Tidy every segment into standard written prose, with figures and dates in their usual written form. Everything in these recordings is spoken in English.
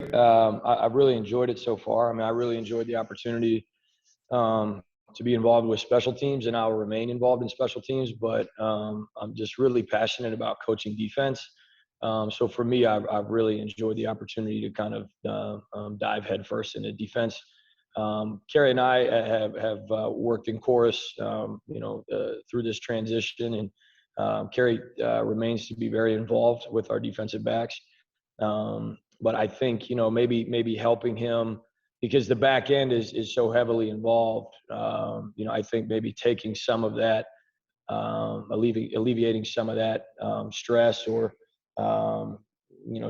I've really enjoyed it so far. I mean, I really enjoyed the opportunity to be involved with special teams, and I'll remain involved in special teams. But I'm just really passionate about coaching defense. So for me, I've really enjoyed the opportunity to kind of dive headfirst into defense. Kerry and I have worked in chorus, through this transition, and Kerry remains to be very involved with our defensive backs. But I think, maybe helping him, because the back end is so heavily involved. I think maybe taking some of that, alleviating some of that stress, or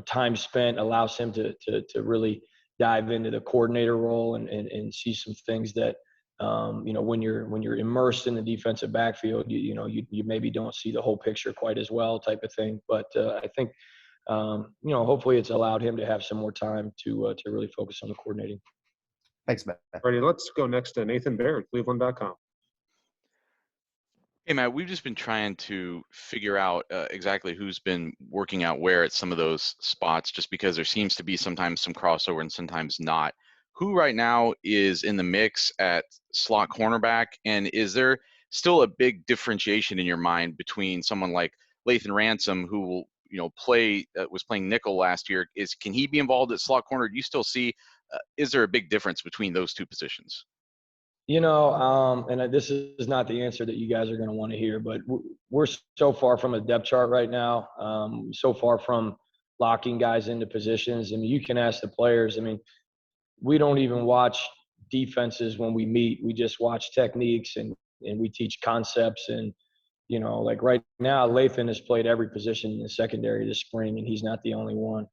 time spent, allows him to really dive into the coordinator role and see some things that when you're immersed in the defensive backfield, you maybe don't see the whole picture quite as well, type of thing. But I think hopefully it's allowed him to have some more time to really focus on the coordinating. Thanks, Matt. Alrighty, let's go next to Nathan Baird, cleveland.com. Hey, Matt, we've just been trying to figure out exactly who's been working out where at some of those spots, just because there seems to be sometimes some crossover and sometimes not. Who right now is in the mix at slot cornerback, and is there still a big differentiation in your mind between someone like Lathan Ransom, who will was playing nickel last year? Can he be involved at slot corner? Do you still see, is there a big difference between those two positions? And this is not the answer that you guys are going to want to hear, but we're so far from a depth chart right now, so far from locking guys into positions. I mean, you can ask the players. I mean, we don't even watch defenses when we meet. We just watch techniques, and we teach concepts. And, like right now, Lathan has played every position in the secondary this spring, and he's not the only one.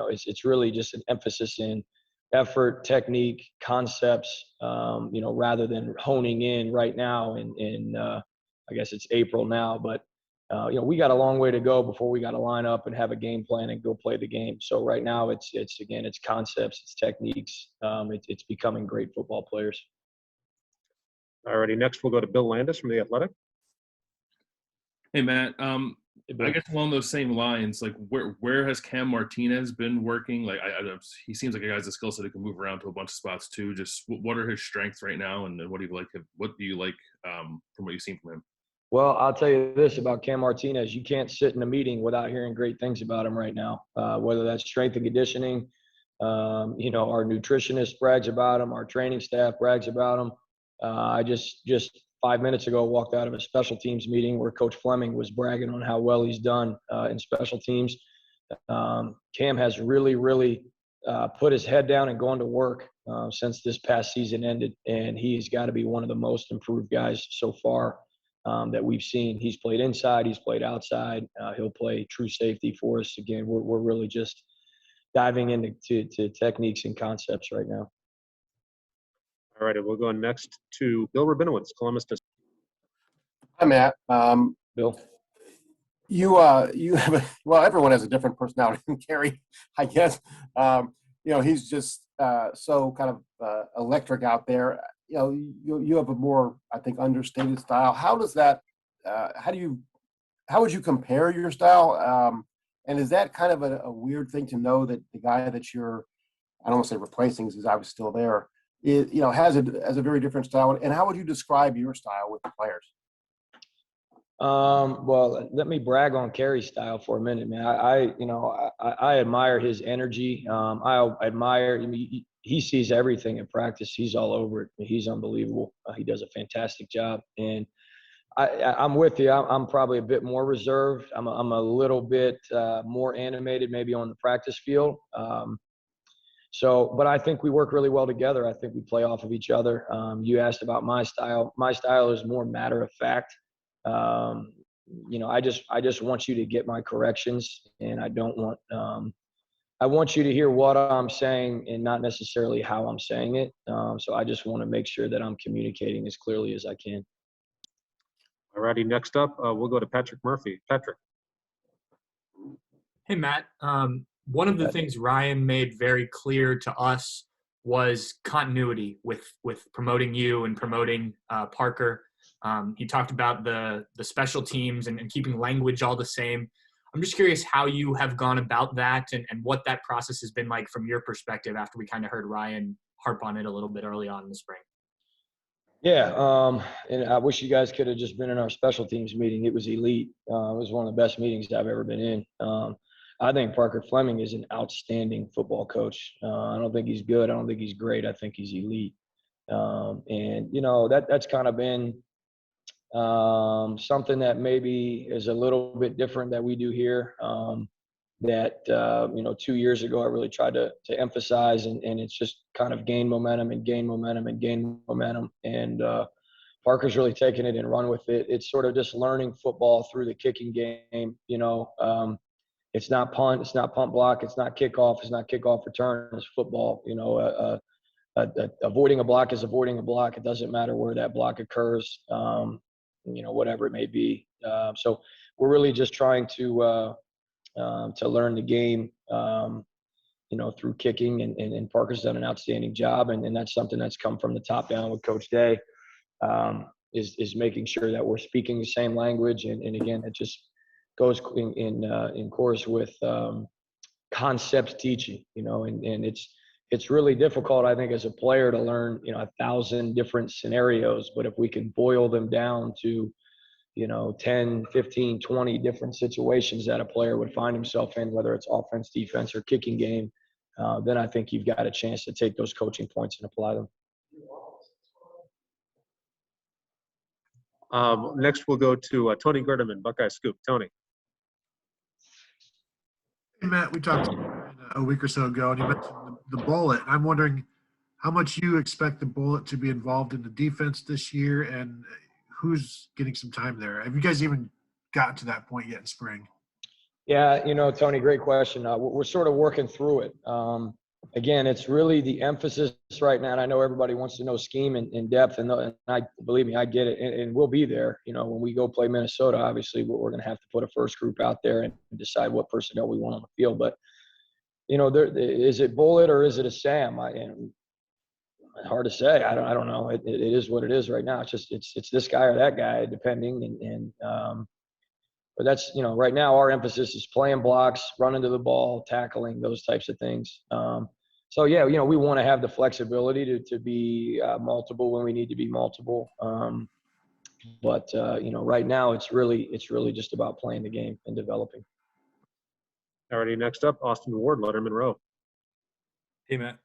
It's really just an emphasis in effort, technique, concepts, rather than honing in right now in I guess it's April now, but we got a long way to go before we got to line up and have a game plan and go play the game. So right now it's concepts, it's techniques, it's becoming great football players. Alrighty, next we'll go to Bill Landis from The Athletic. Hey, Matt. I guess along those same lines, like where has Cam Martinez been working? Like he seems like a guy's a skill set that can move around to a bunch of spots too. Just what are his strengths right now, and what do you like? What do you like from what you've seen from him? Well, I'll tell you this about Cam Martinez: you can't sit in a meeting without hearing great things about him right now. Whether that's strength and conditioning, our nutritionist brags about him, our training staff brags about him. I just 5 minutes ago walked out of a special teams meeting where Coach Fleming was bragging on how well he's done in special teams. Cam has really, really put his head down and gone to work since this past season ended, and he's got to be one of the most improved guys so far that we've seen. He's played inside, he's played outside. He'll play true safety for us. Again, we're really just diving into techniques and concepts right now. All right, we'll go next to Bill Rabinowitz, Columbus. Hi, Matt. Bill? You have everyone has a different personality than Kerry, I guess. He's just so kind of electric out there. You have a more, I think, understated style. How does that? How would you compare your style? And is that kind of a weird thing to know that the guy that you're, I don't want to say replacing, because he's obviously still there, has a very different style? And how would you describe your style with the players? Well, let me brag on Kerry's style for a minute, man. I admire his energy. I admire, he sees everything in practice. He's all over it. He's unbelievable. He does a fantastic job. And I'm with you. I'm probably a bit more reserved. I'm a little bit more animated maybe on the practice field. But I think we work really well together. I think we play off of each other. You asked about my style. My style is more matter of fact. I just want you to get my corrections, and I don't want, I want you to hear what I'm saying and not necessarily how I'm saying it. So I just want to make sure that I'm communicating as clearly as I can. All righty, next up, we'll go to Patrick Murphy. Patrick. Hey, Matt. One of the things Ryan made very clear to us was continuity with promoting you and promoting Parker. He talked about the special teams and keeping language all the same. I'm just curious how you have gone about that and what that process has been like from your perspective after we kind of heard Ryan harp on it a little bit early on in the spring. Yeah, and I wish you guys could have just been in our special teams meeting. It was elite. It was one of the best meetings I've ever been in. I think Parker Fleming is an outstanding football coach. I don't think he's good. I don't think he's great. I think he's elite. And that's kind of been something that maybe is a little bit different that we do here. That 2 years ago I really tried to emphasize, and it's just kind of gain momentum and gain momentum and gain momentum. And Parker's really taken it and run with it. It's sort of just learning football through the kicking game. It's not punt, it's not punt block, it's not kickoff, it's not kickoff return. It's football. Avoiding a block is avoiding a block. It doesn't matter where that block occurs. Whatever it may be. So we're really just trying to learn the game, through kicking, and Parker's done an outstanding job, and that's something that's come from the top down with Coach Day, is making sure that we're speaking the same language, and again, it just goes in course with concept teaching, and it's really difficult, I think, as a player to learn 1,000 different scenarios, but if we can boil them down to 10, 15, 20 different situations that a player would find himself in, whether it's offense, defense, or kicking game, then I think you've got a chance to take those coaching points and apply them. Next, we'll go to Tony Gerdeman, Buckeye Scoop. Tony. Hey, Matt, we talked a week or so ago, and you mentioned the bullet. I'm wondering how much you expect the bullet to be involved in the defense this year, and who's getting some time there. Have you guys even gotten to that point yet in spring? Yeah, Tony, great question. We're sort of working through it. Again, it's really the emphasis right now, and I know everybody wants to know scheme in depth, and I believe me, I get it, and we'll be there. When we go play Minnesota, obviously we're going to have to put a first group out there and decide what personnel we want on the field. But is it bullet or is it a Sam? Hard to say. I don't know. It is what it is right now. It's this guy or that guy, depending. But that's right now our emphasis is playing blocks, running to the ball, tackling, those types of things. So yeah, we want to have the flexibility to be multiple when we need to be multiple. But right now it's really just about playing the game and developing. Alrighty, next up, Austin Ward, Letterman Row. Hey, Matt.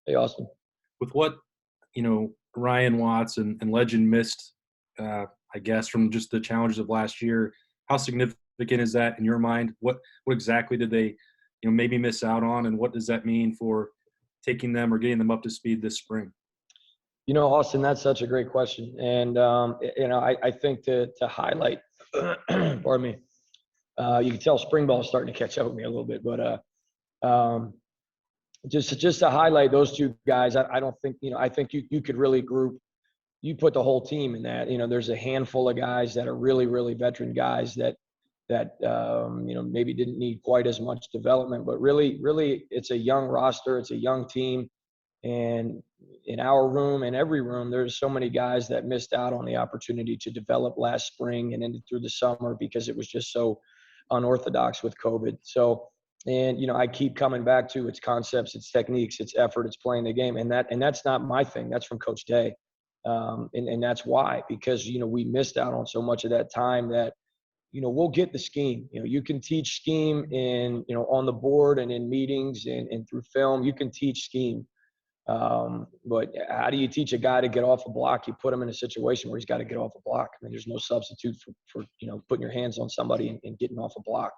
Hey, Austin. With what, Ryan Watts and Legend missed, I guess, from just the challenges of last year, how significant is that in your mind? What exactly did they, maybe miss out on, and what does that mean for taking them or getting them up to speed this spring? Austin, that's such a great question. And, I think to highlight, pardon me, you can tell spring ball is starting to catch up with me a little bit, but just to highlight those two guys, I don't think, I think you could really you put the whole team in that. There's a handful of guys that are really, really veteran guys that maybe didn't need quite as much development, but really, it's a young roster. It's a young team. And in our room and every room, there's so many guys that missed out on the opportunity to develop last spring and through the summer because it was just so unorthodox with COVID. So, and I keep coming back to its concepts, its techniques, its effort, it's playing the game, and that's not my thing. That's from Coach Day, and that's why, because we missed out on so much of that time that we'll get the scheme. You can teach scheme in on the board and in meetings and through film. You can teach scheme. But how do you teach a guy to get off a block? You put him in a situation where he's got to get off a block. I mean, there's no substitute for putting your hands on somebody and getting off a block.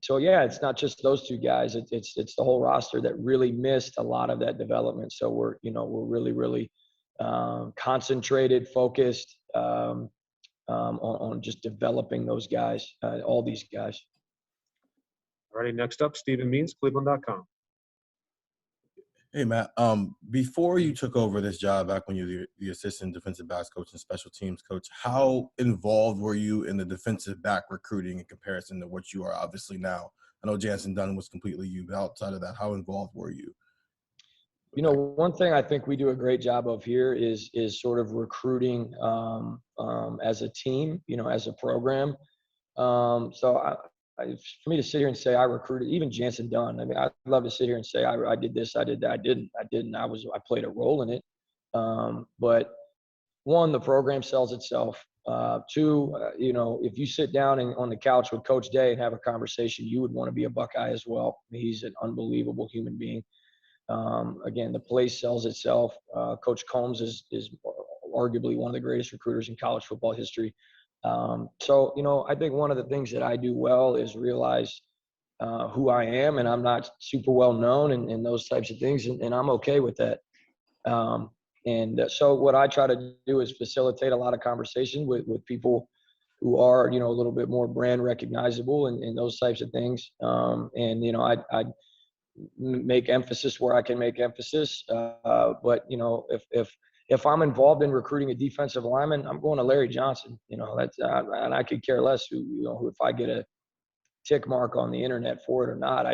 So yeah, it's not just those two guys. It's the whole roster that really missed a lot of that development. So we're really concentrated, focused on just developing those guys, all these guys. All righty, next up, Stephen Means, cleveland.com. Hey, Matt. Before you took over this job back when you were the assistant defensive backs coach and special teams coach, how involved were you in the defensive back recruiting in comparison to what you are obviously now? I know Jansen Dunn was completely you, but outside of that, how involved were you? One thing I think we do a great job of here is sort of recruiting as a team, as a program. So for me to sit here and say I recruited even Jansen Dunn, I mean, I'd love to sit here and say I did this, I did that. I didn't. I played a role in it. But one, the program sells itself. Two, if you sit down on the couch with Coach Day and have a conversation, you would want to be a Buckeye as well. He's an unbelievable human being. Again, the place sells itself. Coach Combs is arguably one of the greatest recruiters in college football history. So, I think one of the things that I do well is realize who I am, and I'm not super well known and those types of things, and I'm okay with that. So what I try to do is facilitate a lot of conversation with people who are, a little bit more brand recognizable and those types of things. I make emphasis where I can make emphasis. But if I'm involved in recruiting a defensive lineman, I'm going to Larry Johnson. And I could care less who if I get a tick mark on the internet for it or not.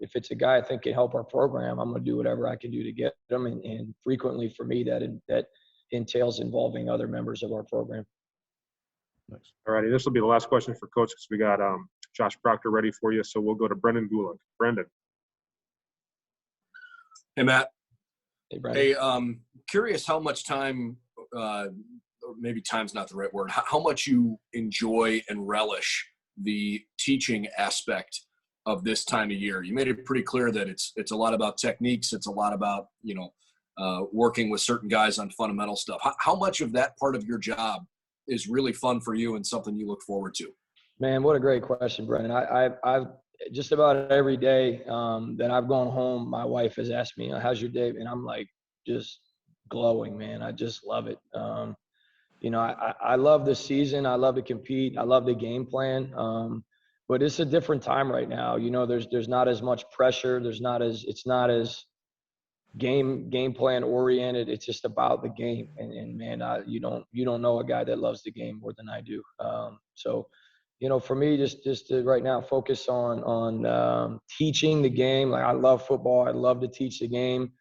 If it's a guy I think can help our program, I'm going to do whatever I can do to get them. And frequently for me, that entails involving other members of our program. Nice. All righty, this will be the last question for Coach because we got Josh Proctor ready for you. So we'll go to Brendan Gulick. Brendan. Hey, Matt. Hey, Brandon. Hey, curious how much time, or maybe time's not the right word, how much you enjoy and relish the teaching aspect of this time of year. You made it pretty clear that it's a lot about techniques. It's a lot about, working with certain guys on fundamental stuff. How much of that part of your job is really fun for you and something you look forward to? Man, what a great question, Brendan. I've just about every day that I've gone home, my wife has asked me, how's your day? And I'm like, just glowing, man. I just love it. I love the season. I love to compete. I love the game plan. But it's a different time right now. There's not as much pressure. It's not as game plan oriented. It's just about the game. And man, you don't know a guy that loves the game more than I do. So for me, just to right now focus on teaching the game. Like I love football. I love to teach the game.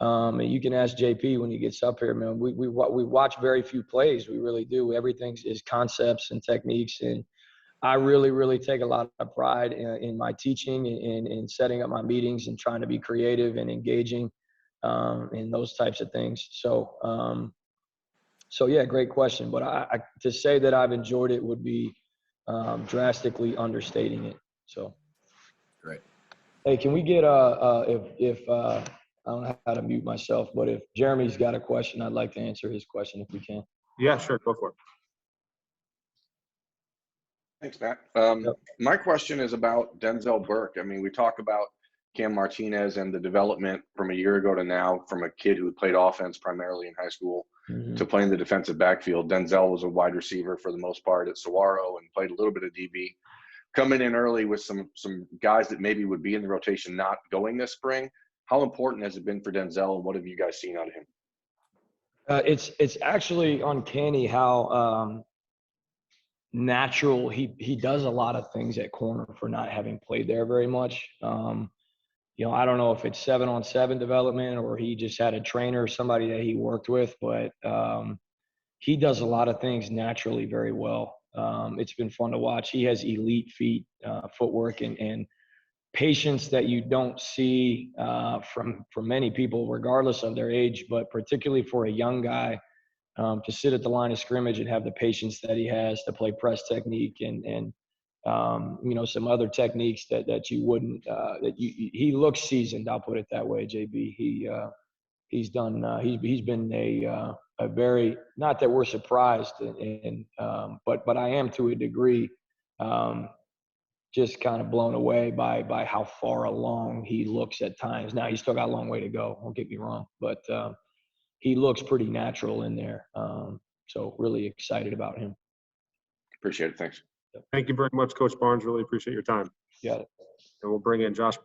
And you can ask JP when he gets up here, man. We watch very few plays. We really do. Everything is concepts and techniques. And I really, really take a lot of pride in my teaching and in setting up my meetings and trying to be creative and engaging in those types of things. So yeah, great question. But I to say that I've enjoyed it would be drastically understating it. So Great. Hey, can we get if I don't know how to mute myself, but if Jeremy's got a question, I'd like to answer his question if we can. Yeah, sure. Go for it. Thanks, Matt. My question is about Denzel Burke. I mean, we talk about Cam Martinez and the development from a year ago to now, from a kid who played offense primarily in high school to playing the defensive backfield. Denzel was a wide receiver for the most part at Saguaro and played a little bit of DB. Coming in early with some guys that maybe would be in the rotation not going this spring. How important has it been for Denzel, and what have you guys seen out of him? It's actually uncanny how natural he does a lot of things at corner for not having played there very much. I don't know if it's 7-on-7 development or he just had a trainer or somebody that he worked with, but he does a lot of things naturally very well. It's been fun to watch. He has elite feet, footwork, and patience that you don't see from many people, regardless of their age, but particularly for a young guy to sit at the line of scrimmage and have the patience that he has to play press technique and some other techniques that you wouldn't he looks seasoned. I'll put it that way, JB. He's been a very, not that we're surprised but I am to a degree just kind of blown away by how far along he looks at times. Now he's still got a long way to go, don't get me wrong, but he looks pretty natural in there. So really excited about him. Appreciate it. Thanks. Thank you very much, Coach Barnes. Really appreciate your time. Got it. And we'll bring in Josh